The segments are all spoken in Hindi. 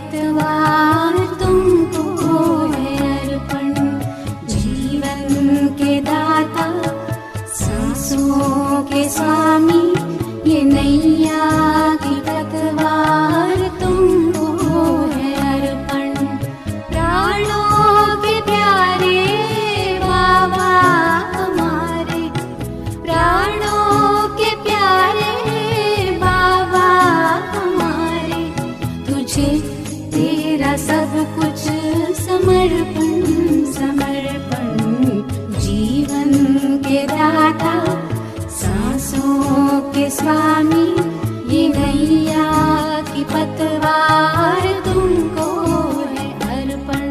पतवार तुमको है अर्पण। जीवन के दाता, सांसों के स्वामी, ये नैया की पतवार तुमको है अर्पण। प्राणों के प्यारे बाबा हमारे, प्राणों के प्यारे बाबा हमारे, तुझे तेरा सब कुछ समर्पण समर्पण। जीवन के दाता, सांसों के स्वामी, ये नैया की पतवार तुमको है अर्पण।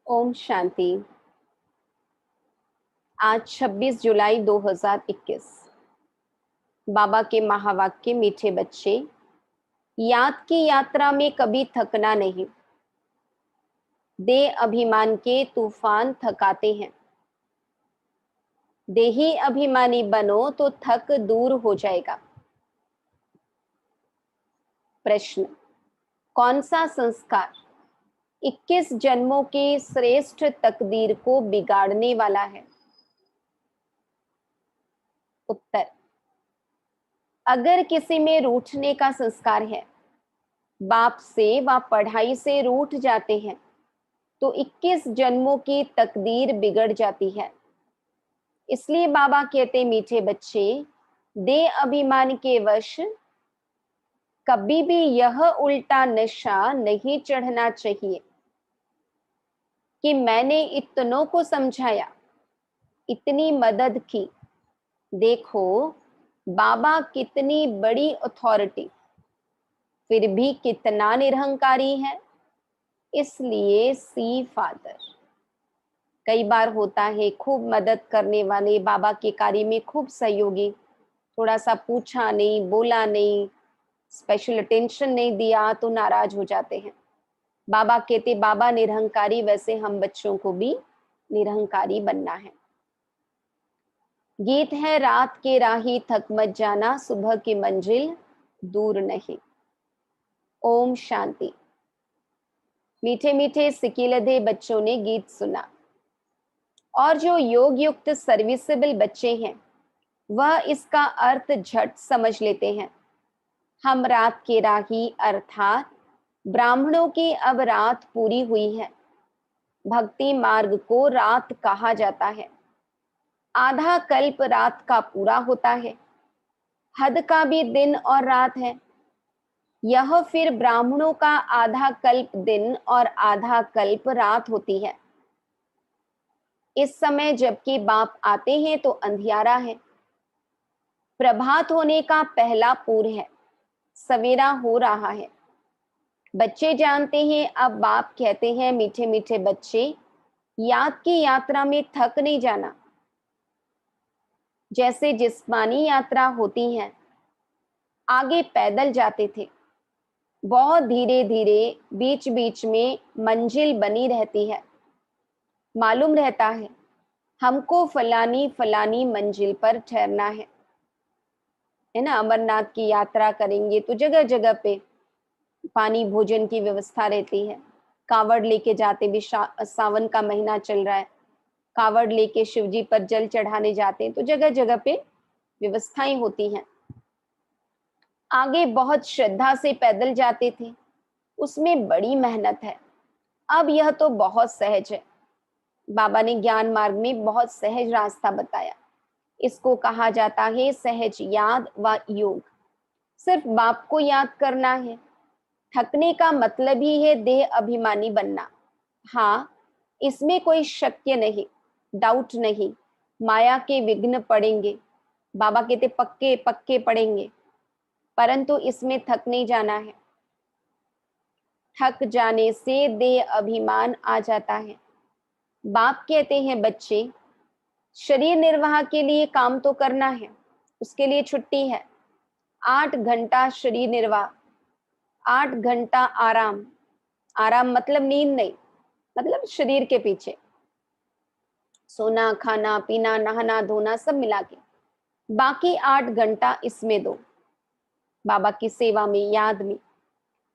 ओम शांति। आज 26 जुलाई 2021। बाबा के महावाक्य। मीठे बच्चे, याद की यात्रा में कभी थकना नहीं। देह अभिमान के तूफान थकाते हैं। देही अभिमानी बनो तो थक दूर हो जाएगा। प्रश्न, कौन सा संस्कार 21 जन्मों के श्रेष्ठ तकदीर को बिगाड़ने वाला है? उत्तर, अगर किसी में रूठने का संस्कार है, बाप से व पढ़ाई से रूठ जाते हैं, तो 21 जन्मों की तकदीर बिगड़ जाती है। इसलिए बाबा कहते, मीठे बच्चे, देह अभिमान के वश कभी भी यह उल्टा नशा नहीं चढ़ना चाहिए कि मैंने इतनों को समझाया, इतनी मदद की, देखो बाबा कितनी बड़ी अथॉरिटी, फिर भी कितना निरहंकारी है, इसलिए सी फादर। कई बार होता है खूब मदद करने वाले, बाबा के कार्य में खूब सहयोगी, थोड़ा सा पूछा नहीं, बोला नहीं, स्पेशल अटेंशन नहीं दिया तो नाराज हो जाते हैं। बाबा कहते, बाबा निरहंकारी, वैसे हम बच्चों को भी निरहंकारी बनना है। गीत है, रात के राही थक मत जाना, सुबह की मंजिल दूर नहीं। ओम शांति। मीठे मीठे सिकिलधे बच्चों ने गीत सुना, और जो योग युक्त सर्विसेबल बच्चे हैं वह इसका अर्थ झट समझ लेते हैं। हम रात के राही अर्थात ब्राह्मणों की अब रात पूरी हुई है। भक्ति मार्ग को रात कहा जाता है। आधा कल्प रात का पूरा होता है। हद का भी दिन और रात है। यह फिर ब्राह्मणों का आधा कल्प दिन और आधा कल्प रात होती है। इस समय जबकि बाप आते हैं तो अंधियारा है। प्रभात होने का पहला पूर है, सवेरा हो रहा है। बच्चे जानते हैं। अब बाप कहते हैं, मीठे मीठे बच्चे, याद की यात्रा में थक नहीं जाना। जैसे जिस्मानी यात्रा होती है, आगे पैदल जाते थे, बहुत धीरे धीरे, बीच बीच में मंजिल बनी रहती है। मालूम रहता है हमको फलानी फलानी मंजिल पर ठहरना है ना। अमरनाथ की यात्रा करेंगे तो जगह जगह पे पानी भोजन की व्यवस्था रहती है। कावड़ लेके जाते भी, सावन का महीना चल रहा है, कावड़ लेके शिवजी पर जल चढ़ाने जाते हैं तो जगह जगह पे व्यवस्थाएं होती हैं। आगे बहुत श्रद्धा से पैदल जाते थे, उसमें बड़ी मेहनत है। अब यह तो बहुत सहज है। बाबा ने ज्ञान मार्ग में बहुत सहज रास्ता बताया। इसको कहा जाता है सहज याद व योग। सिर्फ बाप को याद करना है। थकने का मतलब ही है देह अभिमानी बनना। हाँ, इसमें कोई शक्य नहीं, डाउट नहीं। माया के विघ्न पड़ेंगे, बाबा कहते पक्के पक्के पड़ेंगे, परंतु इसमें थक नहीं जाना है। थक जाने से देह अभिमान आ जाता है। बाप कहते हैं, बच्चे, शरीर निर्वाह के लिए काम तो करना है, उसके लिए छुट्टी है। 8 घंटा शरीर निर्वाह, 8 घंटा आराम। आराम मतलब नींद नहीं, मतलब शरीर के पीछे सोना, खाना, पीना, नहाना धोना सब मिला के। बाकी 8 घंटा इसमें दो, बाबा की सेवा में, याद में।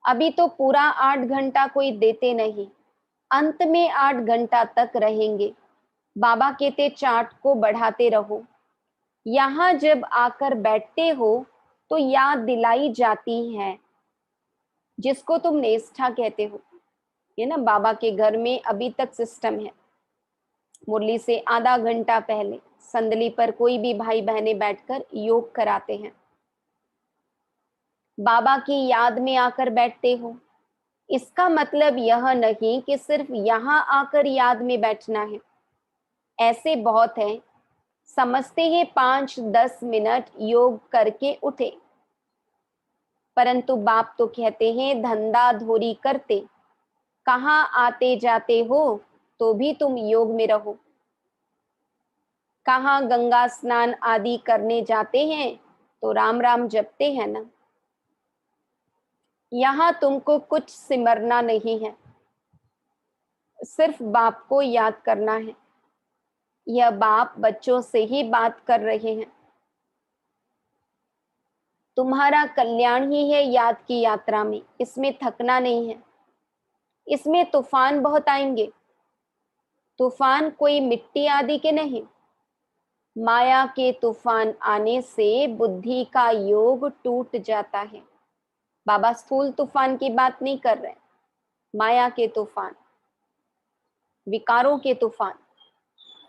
अभी तो पूरा 8 घंटा कोई देते नहीं, अंत में 8 घंटा तक रहेंगे। बाबा कहते चार्ट को बढ़ाते रहो। यहाँ जब आकर बैठते हो तो याद दिलाई जाती है, जिसको तुम निष्ठा कहते हो। ये ना बाबा के घर में अभी तक सिस्टम है, मुरली से आधा घंटा पहले संदली पर कोई भी भाई बहनें बैठकर योग कराते हैं। बाबा की याद में आकर बैठते हो। इसका मतलब यह नहीं कि सिर्फ यहाँ आकर याद में बैठना है। ऐसे बहुत हैं, समझते हैं 5-10 मिनट योग करके उठे, परंतु बाप तो कहते हैं धंधा धोरी करते, कहाँ आते जाते हो तो भी तुम योग में रहो। कहाँ गंगा स्नान आदि करने जाते हैं तो राम राम जपते हैं ना। यहाँ तुमको कुछ सिमरना नहीं है, सिर्फ बाप को याद करना है। यह बाप बच्चों से ही बात कर रहे हैं। तुम्हारा कल्याण ही है याद की यात्रा में, इसमें थकना नहीं है। इसमें तूफान बहुत आएंगे, तूफान कोई मिट्टी आदि के नहीं। माया के तूफान आने से बुद्धि का योग टूट जाता है। बाबा स्थूल तूफान की बात नहीं कर रहे, माया के तूफान, विकारों के तूफान।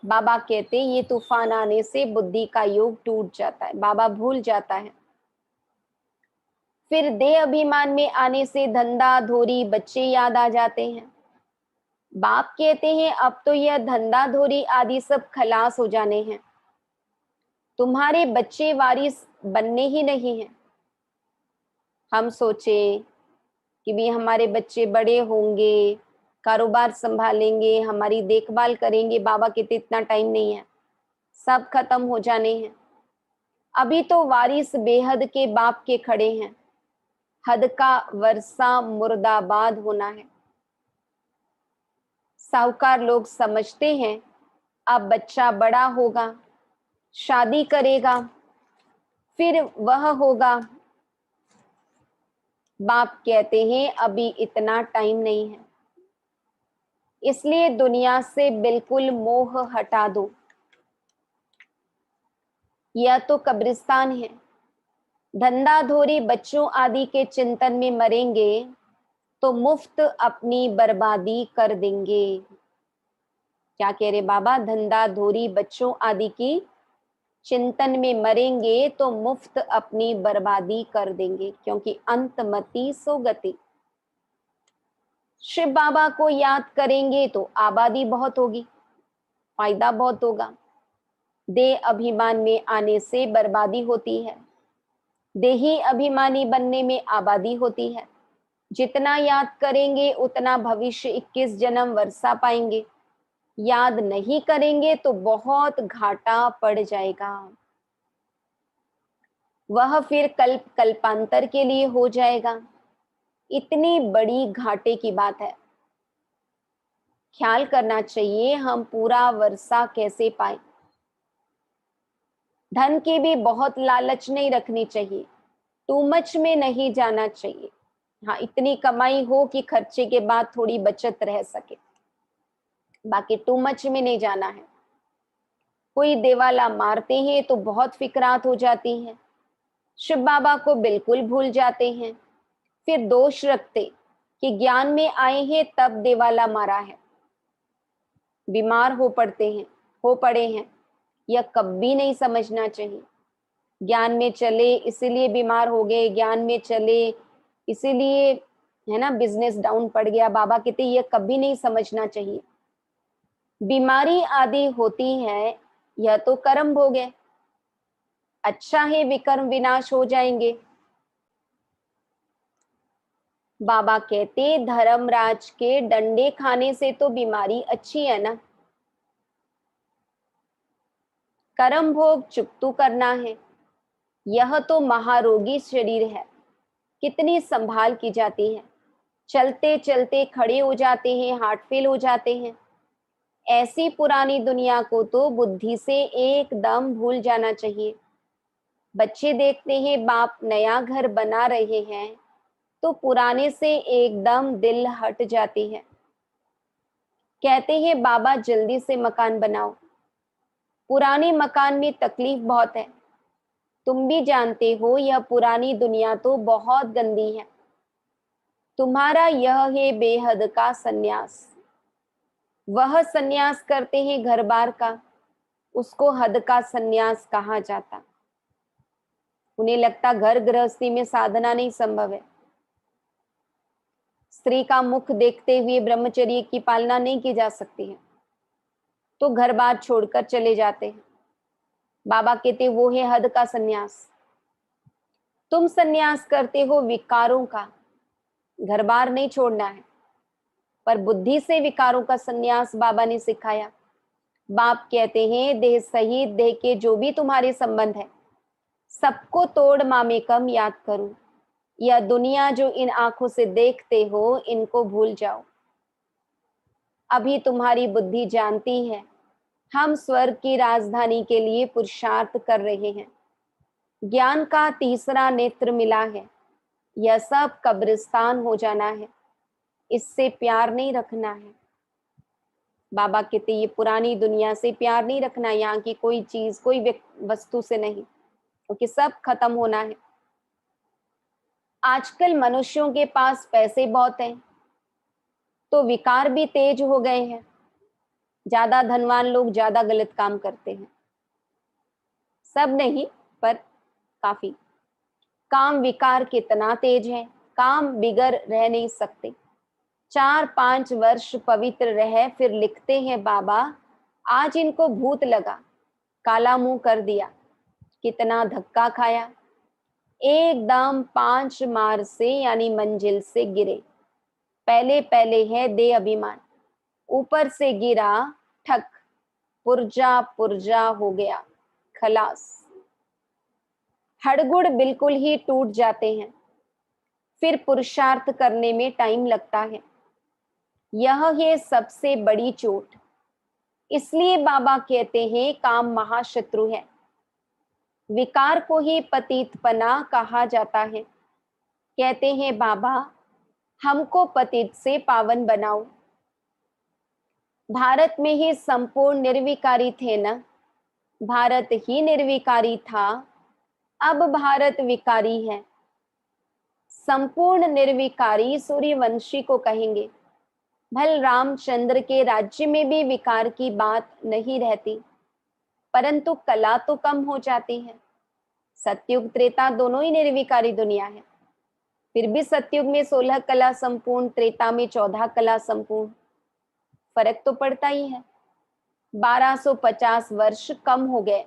बाबा कहते ये तूफान आने से बुद्धि का योग टूट जाता है, बाबा भूल जाता है। फिर देह अभिमान में आने से धंधा धोरी बच्चे याद आ जाते हैं। बाप कहते हैं अब तो यह धंधा धोरी आदि सब खलास हो जाने हैं। तुम्हारे बच्चे वारिस बनने ही नहीं हैं। हम सोचे कि भी हमारे बच्चे बड़े होंगे, कारोबार संभालेंगे, हमारी देखभाल करेंगे। बाबा कहते इतना टाइम नहीं है, सब खत्म हो जाने हैं। अभी तो वारिस बेहद के बाप के खड़े हैं, हद का वर्षा मुर्दाबाद होना है। साहूकार लोग समझते हैं अब बच्चा बड़ा होगा, शादी करेगा, फिर वह होगा। बाप कहते हैं अभी इतना टाइम नहीं है, इसलिए दुनिया से बिल्कुल मोह हटा दो। यह तो कब्रिस्तान है। धंधा धोरी बच्चों आदि के चिंतन में मरेंगे तो मुफ्त अपनी बर्बादी कर देंगे। क्या कह रहे बाबा? धंधा धोरी बच्चों आदि की चिंतन में मरेंगे तो मुफ्त अपनी बर्बादी कर देंगे, क्योंकि अंतमति सो गति। शिव बाबा को याद करेंगे तो आबादी बहुत होगी, फायदा बहुत होगा। देह अभिमान में आने से बर्बादी होती है, देही अभिमानी बनने में आबादी होती है। जितना याद करेंगे उतना भविष्य 21 जन्म वर्षा पाएंगे। याद नहीं करेंगे तो बहुत घाटा पड़ जाएगा, वह फिर कल्प कल्पांतर के लिए हो जाएगा। इतनी बड़ी घाटे की बात है। ख्याल करना चाहिए हम पूरा वर्षा कैसे पाए। धन की भी बहुत लालच नहीं रखनी चाहिए, टू मच में नहीं जाना चाहिए। हाँ, इतनी कमाई हो कि खर्चे के बाद थोड़ी बचत रह सके, बाकी टू मच में नहीं जाना है। कोई देवाला मारते हैं तो बहुत फिक्रात हो जाती है, शिव बाबा को बिल्कुल भूल जाते हैं। फिर दोष रखते कि ज्ञान में आए हैं तब देवाला मारा है, बीमार हो पड़े हैं। यह कभी नहीं समझना चाहिए। ज्ञान में चले इसीलिए बीमार हो गए, ज्ञान में चले इसीलिए है ना बिजनेस डाउन पड़ गया। बाबा कहते यह कभी नहीं समझना चाहिए। बीमारी आदि होती है, यह तो कर्म भोग है। अच्छा है विकर्म विनाश हो जाएंगे। बाबा कहते धर्मराज के डंडे खाने से तो बीमारी अच्छी है ना। कर्म भोग चुकतू करना है, यह तो महारोगी शरीर है, कितनी संभाल की जाती है। चलते चलते खड़े हो जाते हैं, हार्ट फेल हो जाते हैं। ऐसी पुरानी दुनिया को तो बुद्धि से एकदम भूल जाना चाहिए। बच्चे देखते हैं बाप नया घर बना रहे हैं तो पुराने से एकदम दिल हट जाती है। कहते हैं बाबा जल्दी से मकान बनाओ, पुराने मकान में तकलीफ बहुत है। तुम भी जानते हो यह पुरानी दुनिया तो बहुत गंदी है। तुम्हारा यह है बेहद का सन्यास। वह सन्यास करते हैं घर बार का, उसको हद का सन्यास कहा जाता। उन्हें लगता घर गृहस्थी में साधना नहीं संभव है। स्त्री का मुख देखते हुए ब्रह्मचर्य की पालना नहीं की जा सकती है, तो घर बार छोड़कर चले जाते हैं। बाबा कहते वो है हद का सन्यास। तुम सन्यास करते हो विकारों का, घर बार नहीं छोड़ना है, पर बुद्धि से विकारों का सन्यास बाबा ने सिखाया। बाप कहते हैं देह सहित देह के जो भी तुम्हारे संबंध है सबको तोड़ मामेकम याद करो। यह दुनिया जो इन आंखों से देखते हो इनको भूल जाओ। अभी तुम्हारी बुद्धि जानती है हम स्वर्ग की राजधानी के लिए पुरुषार्थ कर रहे हैं। ज्ञान का तीसरा नेत्र मिला है, यह सब कब्रिस्तान हो जाना है, इससे प्यार नहीं रखना है। बाबा कहते ये पुरानी दुनिया से प्यार नहीं रखना, यहाँ की कोई चीज कोई वस्तु से नहीं, क्योंकि सब खत्म होना है। आजकल मनुष्यों के पास पैसे बहुत हैं तो विकार भी तेज हो गए हैं। ज्यादा धनवान लोग ज्यादा गलत काम करते हैं, सब नहीं पर काफी। काम विकार कितना तेज है, काम बिगर रह नहीं सकते। 4-5 वर्ष पवित्र रहे फिर लिखते हैं बाबा आज इनको भूत लगा, काला मुंह कर दिया, कितना धक्का खाया। एकदम 5 मार से यानी मंजिल से गिरे। पहले पहले है दे अभिमान, ऊपर से गिरा ठक, पुर्जा पुर्जा हो गया, खलास। हड़गुड़ बिल्कुल ही टूट जाते हैं, फिर पुरुषार्थ करने में टाइम लगता है। यह है सबसे बड़ी चोट। इसलिए बाबा कहते हैं काम महाशत्रु है। विकार को ही पतितपना कहा जाता है। कहते हैं बाबा हमको पतित से पावन बनाओ। भारत में ही संपूर्ण निर्विकारी थे ना, भारत ही निर्विकारी था, अब भारत विकारी है। संपूर्ण निर्विकारी सूर्यवंशी को कहेंगे। भल रामचंद्र के राज्य में भी विकार की बात नहीं रहती, परंतु कला तो कम हो जाती है। सतयुग त्रेता दोनों ही निर्विकारी दुनिया है, फिर भी सतयुग में 16 कला संपूर्ण, त्रेता में 14 कला संपूर्ण, फर्क तो पड़ता ही है। 1250 वर्ष कम हो गए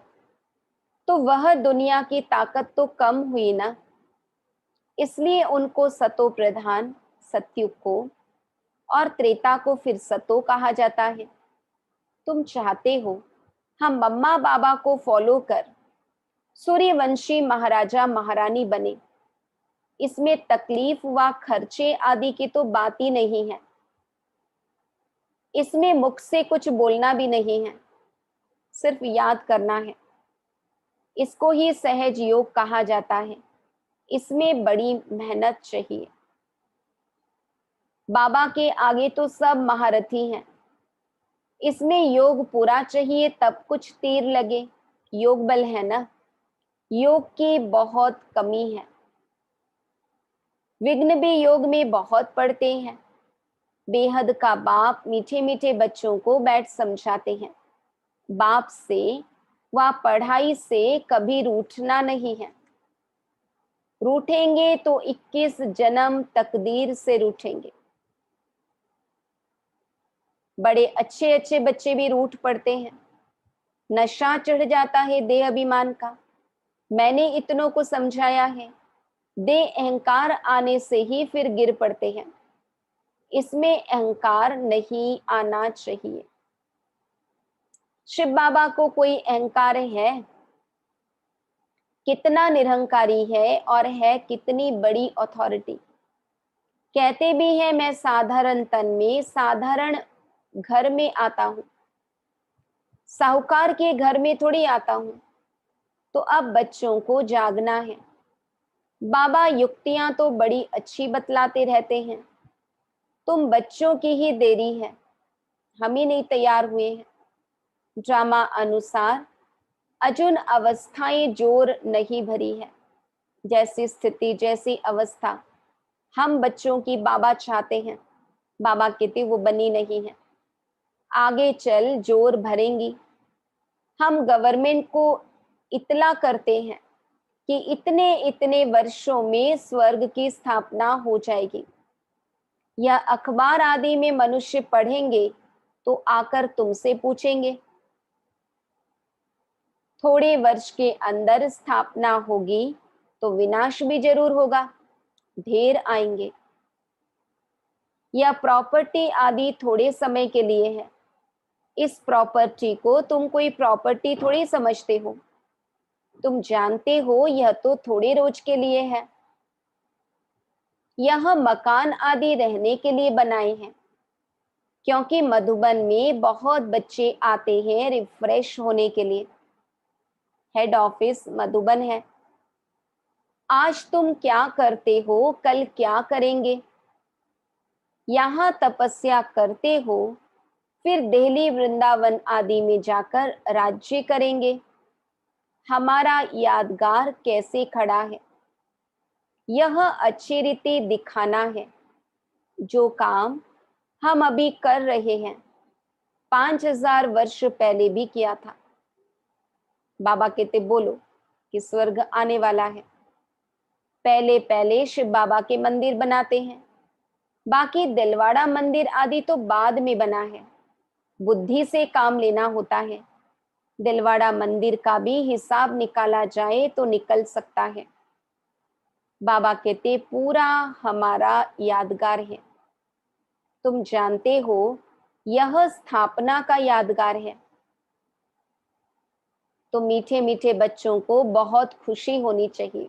तो वह दुनिया की ताकत तो कम हुई ना, इसलिए उनको सतो प्रधान सतयुग को और त्रेता को फिर सतो कहा जाता है। तुम चाहते हो हम मम्मा बाबा को फॉलो कर सूर्यवंशी महाराजा महारानी बने, इसमें तकलीफ व खर्चे आदि की तो बात ही नहीं है। इसमें मुख से कुछ बोलना भी नहीं है, सिर्फ याद करना है। इसको ही सहज योग कहा जाता है, इसमें बड़ी मेहनत चाहिए। बाबा के आगे तो सब महारथी हैं, इसमें योग पूरा चाहिए तब कुछ तीर लगे। योग बल है ना, योग की बहुत कमी है। विघ्न भी योग में बहुत पड़ते हैं। बेहद का बाप मीठे मीठे बच्चों को बैठ समझाते हैं। बाप से व पढ़ाई से कभी रूठना नहीं है। रूठेंगे तो 21 जन्म तकदीर से रूठेंगे। बड़े अच्छे अच्छे बच्चे भी रूठ पड़ते हैं, नशा चढ़ जाता है देह अभिमान का। मैंने इतनों को समझाया है, देह अहंकार आने से ही फिर गिर पड़ते हैं। इसमें अहंकार नहीं आना चाहिए। शिव बाबा को कोई अहंकार है? कितना निरहंकारी है और है कितनी बड़ी अथॉरिटी। कहते भी हैं मैं साधारण तन में साधारण घर में आता हूं, साहूकार के घर में थोड़ी आता हूं। तो अब बच्चों को जागना है। बाबा युक्तियां तो बड़ी अच्छी बतलाते रहते हैं, तुम बच्चों की ही देरी है, हम ही नहीं तैयार हुए हैं। ड्रामा अनुसार अजुन अवस्थाएं जोर नहीं भरी है। जैसी स्थिति जैसी अवस्था हम बच्चों की बाबा चाहते हैं, बाबा कहते वो बनी नहीं है। आगे चल जोर भरेंगी। हम गवर्नमेंट को इतला करते हैं कि इतने इतने वर्षों में स्वर्ग की स्थापना हो जाएगी। यह अखबार आदि में मनुष्य पढ़ेंगे तो आकर तुमसे पूछेंगे, थोड़े वर्ष के अंदर स्थापना होगी तो विनाश भी जरूर होगा, ढेर आएंगे। यह प्रॉपर्टी आदि थोड़े समय के लिए है। इस प्रॉपर्टी को तुम कोई प्रॉपर्टी थोड़ी समझते हो, तुम जानते हो यह तो थोड़े रोज के लिए है। यह मकान आदि रहने के लिए बनाए हैं, क्योंकि मधुबन में बहुत बच्चे आते हैं रिफ्रेश होने के लिए। हेड ऑफिस मधुबन है। आज तुम क्या करते हो, कल क्या करेंगे। यहाँ तपस्या करते हो, फिर दिल्ली वृंदावन आदि में जाकर राज्य करेंगे। हमारा यादगार कैसे खड़ा है, यह अच्छी रीति दिखाना है। जो काम हम अभी कर रहे हैं 5000 वर्ष पहले भी किया था। बाबा कहते बोलो कि स्वर्ग आने वाला है। पहले पहले शिव बाबा के मंदिर बनाते हैं, बाकी दिलवाड़ा मंदिर आदि तो बाद में बना है। बुद्धि से काम लेना होता है। दिलवाड़ा मंदिर का भी हिसाब निकाला जाए तो निकल सकता है। बाबा कहते पूरा हमारा यादगार है। तुम जानते हो यह स्थापना का यादगार है। तो मीठे मीठे बच्चों को बहुत खुशी होनी चाहिए।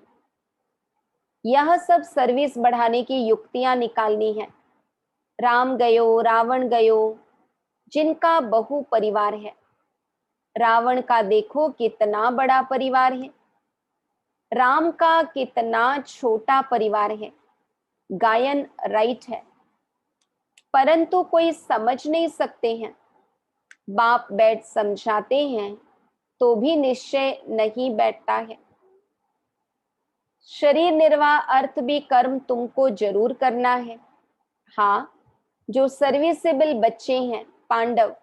यह सब सर्विस बढ़ाने की युक्तियां निकालनी है। राम गयो रावण गयो, जिनका बहु परिवार है। रावण का देखो कितना बड़ा परिवार है, राम का कितना छोटा परिवार है। गायन राइट है, परंतु कोई समझ नहीं सकते हैं। बाप बैठ समझाते हैं तो भी निश्चय नहीं बैठता है। शरीर निर्वाह अर्थ भी कर्म तुमको जरूर करना है। हाँ, जो सर्विसेबल बच्चे हैं पांडव,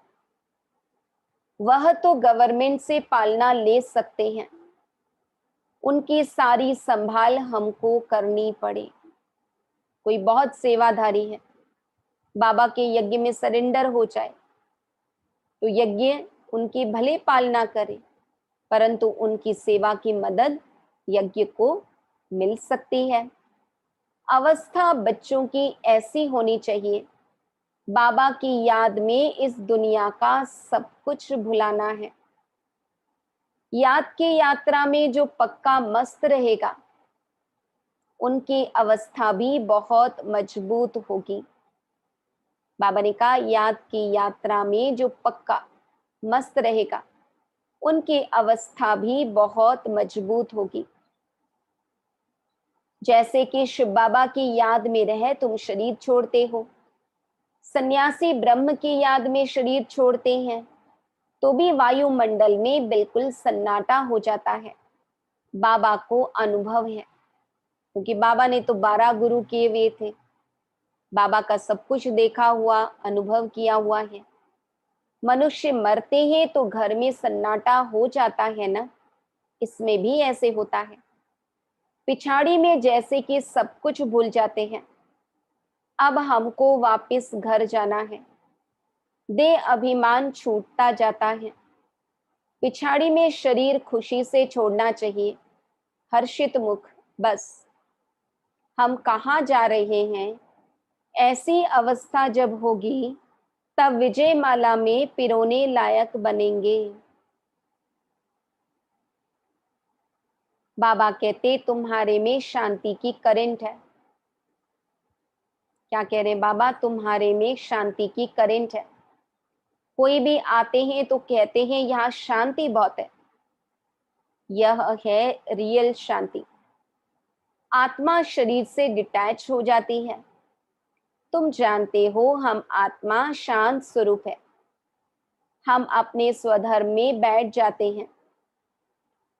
वह तो गवर्नमेंट से पालना ले सकते हैं, उनकी सारी संभाल हमको करनी पड़े। कोई बहुत सेवाधारी है, बाबा के यज्ञ में सरेंडर हो जाए तो यज्ञ उनकी भले पालना करे, परंतु उनकी सेवा की मदद यज्ञ को मिल सकती है। अवस्था बच्चों की ऐसी होनी चाहिए, बाबा की याद में इस दुनिया का सब कुछ भुलाना है। याद की यात्रा में जो पक्का मस्त रहेगा, उनकी अवस्था भी बहुत मजबूत होगी। बाबा ने कहा याद की यात्रा में जो पक्का मस्त रहेगा, उनकी अवस्था भी बहुत मजबूत होगी। जैसे कि शिव बाबा की याद में रह तुम शरीर छोड़ते हो, सन्यासी ब्रह्म की याद में शरीर छोड़ते हैं तो भी वायुमंडल में बिल्कुल सन्नाटा हो जाता है। बाबा को अनुभव है, क्योंकि बाबा ने तो 12 गुरु किए हुए थे। बाबा का सब कुछ देखा हुआ, अनुभव किया हुआ है। मनुष्य मरते हैं तो घर में सन्नाटा हो जाता है ना, इसमें भी ऐसे होता है। पिछाड़ी में जैसे कि सब कुछ भूल जाते हैं। अब हमको वापस घर जाना है, देह अभिमान छूटता जाता है। पिछाड़ी में शरीर खुशी से छोड़ना चाहिए, हर्षित मुख। बस हम कहाँ जा रहे हैं, ऐसी अवस्था जब होगी तब विजय माला में पिरोने लायक बनेंगे। बाबा कहते तुम्हारे में शांति की करंट है। क्या कह रहे हैं बाबा? तुम्हारे में शांति की करंट है। कोई भी आते हैं तो कहते हैं यहाँ शांति बहुत है। यह है रियल शांति। आत्मा शरीर से डिटैच हो जाती है। तुम जानते हो हम आत्मा शांत स्वरूप है। हम अपने स्वधर्म में बैठ जाते हैं।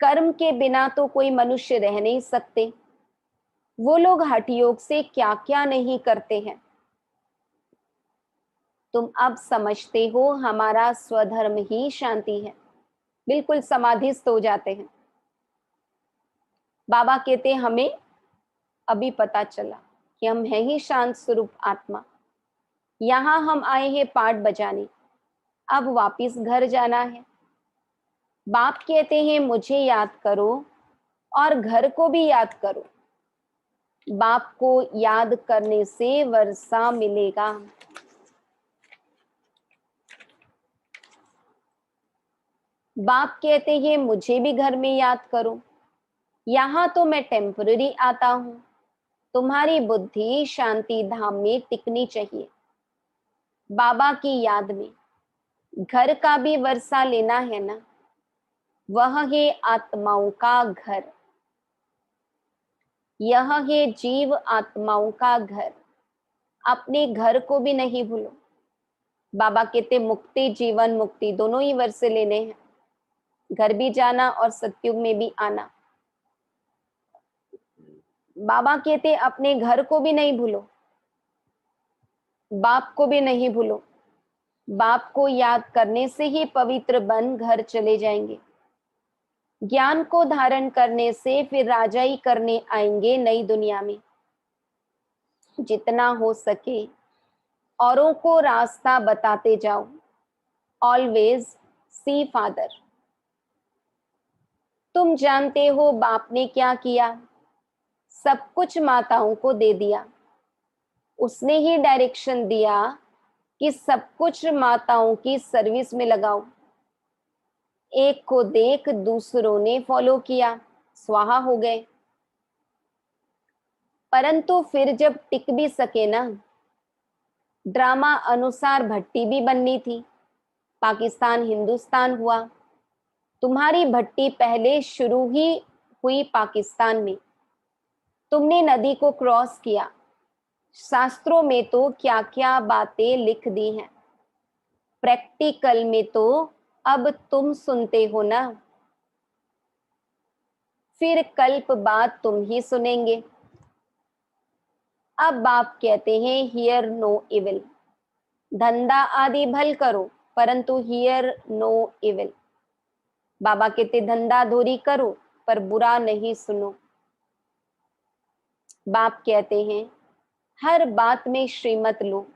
कर्म के बिना तो कोई मनुष्य रह नहीं सकते। वो लोग हठ योग से क्या क्या नहीं करते हैं। तुम अब समझते हो हमारा स्वधर्म ही शांति है। बिल्कुल समाधिस्थ हो जाते हैं। बाबा कहते हमें अभी पता चला कि हम हैं ही शांत स्वरूप आत्मा। यहाँ हम आए हैं पाठ बजाने, अब वापिस घर जाना है। बाप कहते हैं मुझे याद करो और घर को भी याद करो। बाप को याद करने से वर्षा मिलेगा। बाप कहते हैं मुझे भी घर में याद करो। यहाँ तो मैं टेम्पररी आता हूं। तुम्हारी बुद्धि शांति धाम में टिकनी चाहिए, बाबा की याद में। घर का भी वर्षा लेना है ना। वह है आत्माओं का घर। यह है जीव आत्माओं का घर। अपने घर को भी नहीं भूलो। बाबा कहते मुक्ति जीवन मुक्ति दोनों ही वर्षे लेने हैं। घर भी जाना और सत्युग में भी आना। बाबा कहते अपने घर को भी नहीं भूलो, बाप को भी नहीं भूलो। बाप को याद करने से ही पवित्र बन घर चले जाएंगे। ज्ञान को धारण करने से फिर राजाई करने आएंगे नई दुनिया में। जितना हो सके औरों को रास्ता बताते जाओ। Always see father. तुम जानते हो बाप ने क्या किया? सब कुछ माताओं को दे दिया। उसने ही डायरेक्शन दिया कि सब कुछ माताओं की सर्विस में लगाओ। एक को देख दूसरों ने फॉलो किया, स्वाहा हो गए। परंतु फिर जब टिक भी सके ना, ड्रामा अनुसार भट्टी भी बननी थी। पाकिस्तान हिंदुस्तान हुआ। तुम्हारी भट्टी पहले शुरू ही हुई पाकिस्तान में। तुमने नदी को क्रॉस किया। शास्त्रों में तो क्या क्या बातें लिख दी हैं। प्रैक्टिकल में तो अब तुम सुनते हो ना। फिर कल्प बाद तुम ही सुनेंगे। अब बाप कहते हैं हियर नो इविल। धंधा आदि भल करो परंतु हियर नो इविल। बाबा कहते धंधा धोरी करो पर बुरा नहीं सुनो। बाप कहते हैं हर बात में श्रीमत लो।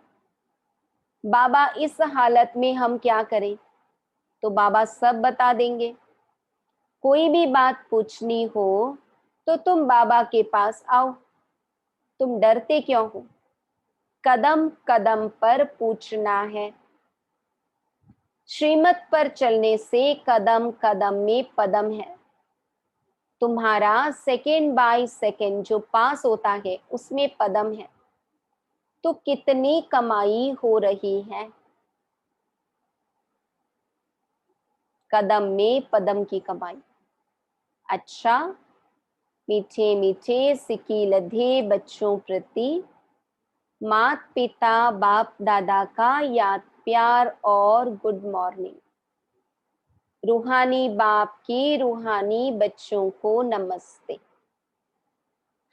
बाबा इस हालत में हम क्या करें? तो बाबा सब बता देंगे। कोई भी बात पूछनी हो तो तुम बाबा के पास आओ। तुम डरते क्यों हो? कदम कदम पर पूछना है। श्रीमत पर चलने से कदम कदम में पदम है। तुम्हारा सेकेंड बाय सेकेंड जो पास होता है उसमें पदम है। तो कितनी कमाई हो रही है? कदम में पदम की कमाई। अच्छा, मीठे मीठे सिक्की लधे बच्चों प्रति मात पिता बाप दादा का याद प्यार और गुड मॉर्निंग। रूहानी बाप की रूहानी बच्चों को नमस्ते।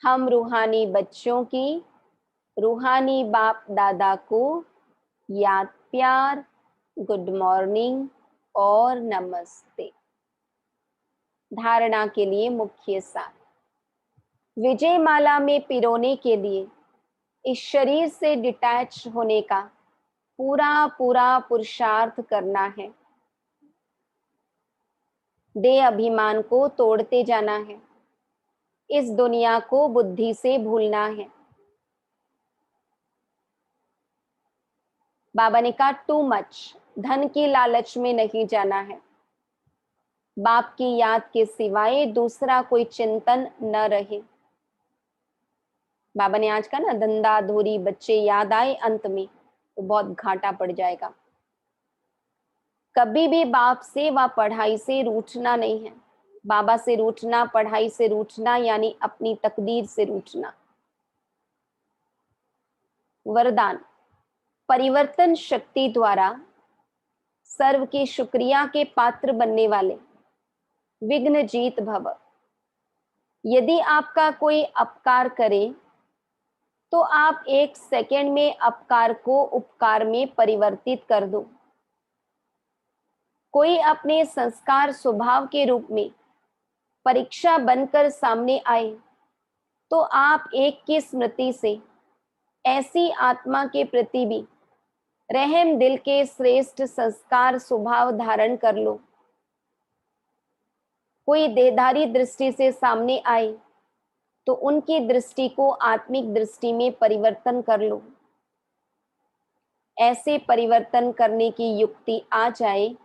हम रूहानी बच्चों की रूहानी बाप दादा को याद प्यार गुड मॉर्निंग और नमस्ते। धारणा के लिए मुख्य सार। विजय माला में पिरोने के लिए इस शरीर से डिटैच होने का पूरा पूरा पुरुषार्थ करना है। देह अभिमान को तोड़ते जाना है। इस दुनिया को बुद्धि से भूलना है। बाबा ने कहा टू मच, धन की लालच में नहीं जाना है। बाप की याद के सिवाय दूसरा कोई चिंतन न रहे। बाबा ने आज कहा ना, धंधा धोरी बच्चे याद आए अंत में तो बहुत घाटा पड़ जाएगा। कभी भी बाप से व पढ़ाई से रूठना नहीं है। बाबा से रूठना, पढ़ाई से रूठना यानी अपनी तकदीर से रूठना। वरदान, परिवर्तन शक्ति द्वारा सर्व के शुक्रिया के पात्र बनने वाले विघ्न जीत भव। यदि आपका कोई अपकार करे तो आप 1 सेकेंड में अपकार को उपकार में परिवर्तित कर दो। कोई अपने संस्कार स्वभाव के रूप में परीक्षा बनकर सामने आए तो आप एक की स्मृति से ऐसी आत्मा के प्रति भी रहम दिल के श्रेष्ठ संस्कार स्वभाव धारण कर लो। कोई देहधारी दृष्टि से सामने आए तो उनकी दृष्टि को आत्मिक दृष्टि में परिवर्तन कर लो। ऐसे परिवर्तन करने की युक्ति आ जाए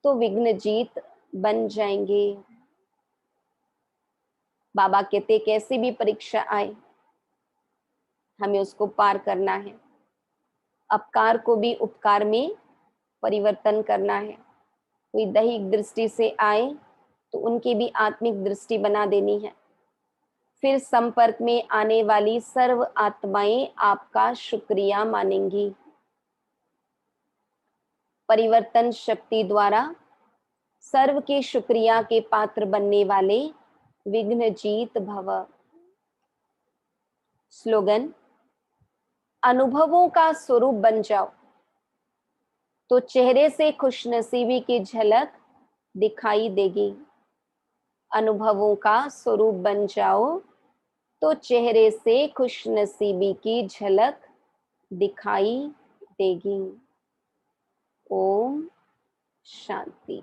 तो विघ्न जीत बन जाएंगे। बाबा कहते कैसी भी परीक्षा आए हमें उसको पार करना है। अपकार को भी उपकार में परिवर्तन करना है। कोई दैहिक दृष्टि से आए तो उनकी भी आत्मिक दृष्टि बना देनी है। फिर संपर्क में आने वाली सर्व आत्माएं आपका शुक्रिया मानेंगी। परिवर्तन शक्ति द्वारा सर्व के शुक्रिया के पात्र बनने वाले विघ्न जीत भव। स्लोगन, अनुभवों का स्वरूप बन जाओ तो चेहरे से खुशनसीबी की झलक दिखाई देगी। अनुभवों का स्वरूप बन जाओ तो चेहरे से खुशनसीबी की झलक दिखाई देगी। ओम शांति।